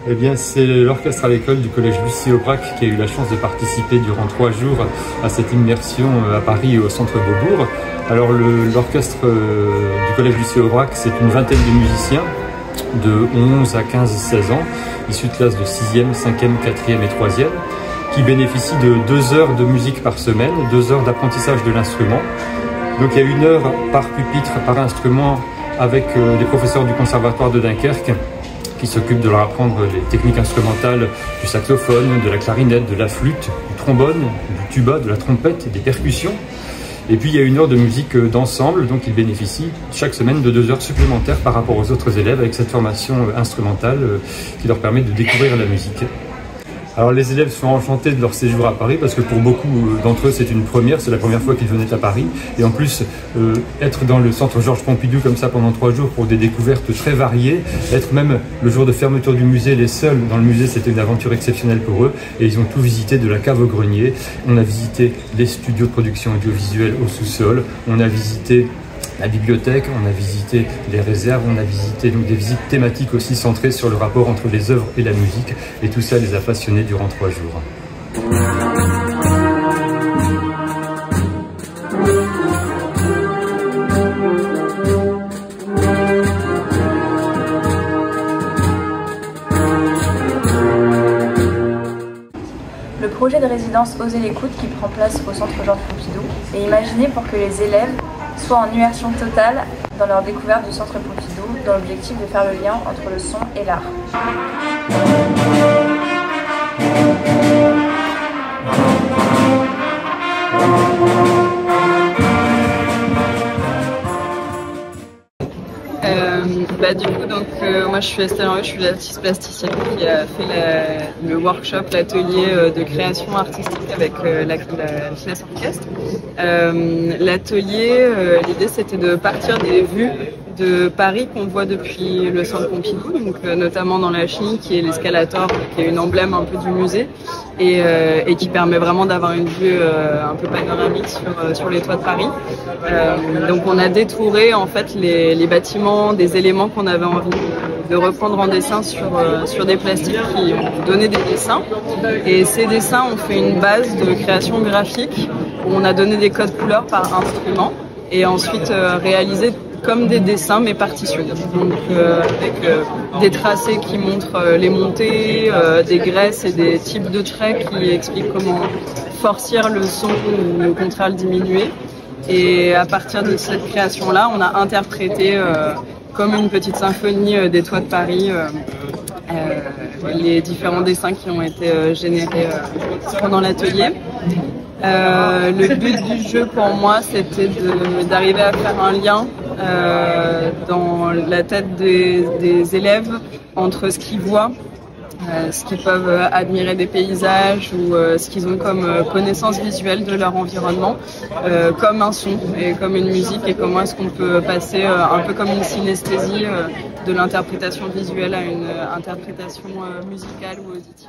Eh bien, c'est l'orchestre à l'école du collège Lucie Aubrac qui a eu la chance de participer durant 3 jours à cette immersion à Paris au centre Beaubourg. Alors l'orchestre du collège Lucie Aubrac, c'est une vingtaine de musiciens de 11 à 15-16 ans, issus de classes de 6e, 5e, 4e et 3e, qui bénéficient de 2 heures de musique par semaine, 2 heures d'apprentissage de l'instrument. Donc il y a 1 heure par pupitre, par instrument, avec les professeurs du conservatoire de Dunkerque, qui s'occupe de leur apprendre les techniques instrumentales du saxophone, de la clarinette, de la flûte, du trombone, du tuba, de la trompette et des percussions. Et puis il y a 1 heure de musique d'ensemble, donc ils bénéficient chaque semaine de 2 heures supplémentaires par rapport aux autres élèves avec cette formation instrumentale qui leur permet de découvrir la musique. Alors les élèves sont enchantés de leur séjour à Paris parce que pour beaucoup d'entre eux c'est une première, c'est la première fois qu'ils venaient à Paris. Et en plus, être dans le centre Georges Pompidou comme ça pendant 3 jours pour des découvertes très variées, être même le jour de fermeture du musée, les seuls dans le musée, c'était une aventure exceptionnelle pour eux. Et ils ont tout visité de la cave au grenier. On a visité les studios de production audiovisuelle au sous-sol, on a visité la bibliothèque, on a visité les réserves, on a visité donc des visites thématiques aussi centrées sur le rapport entre les œuvres et la musique, et tout ça les a passionnés durant 3 jours. Le projet de résidence Oser l'écoute qui prend place au centre Georges Pompidou est imaginé pour que les élèves soient en immersion totale dans leur découverte du centre Pompidou, dans l'objectif de faire le lien entre le son et l'art. Du coup, moi je suis Estelle Henry, je suis l'artiste plasticienne qui a fait le workshop, l'atelier de création artistique avec la classe orchestre. L'atelier, l'idée c'était de partir des vues de Paris qu'on voit depuis le centre Pompidou, donc notamment dans la Chine qui est l'escalator, qui est une emblème un peu du musée et qui permet vraiment d'avoir une vue un peu panoramique sur les toits de Paris. Donc on a détouré en fait les bâtiments, des éléments qu'on avait envie de reprendre en dessin sur des plastiques qui ont donné des dessins, et ces dessins ont fait une base de création graphique où on a donné des codes couleurs par instrument et ensuite réalisé comme des dessins mais partitions, donc avec des tracés qui montrent les montées, des graisses et des types de traits qui expliquent comment forcir le son ou au contraire le diminuer. Et à partir de cette création-là, on a interprété comme une petite symphonie des toits de Paris les différents dessins qui ont été générés pendant l'atelier. Le but du jeu pour moi, c'était d'arriver à faire un lien dans la tête des élèves entre ce qu'ils voient, ce qu'ils peuvent admirer des paysages ou ce qu'ils ont comme connaissance visuelle de leur environnement, comme un son et comme une musique, et comment est-ce qu'on peut passer un peu comme une synesthésie de l'interprétation visuelle à une interprétation musicale ou auditive.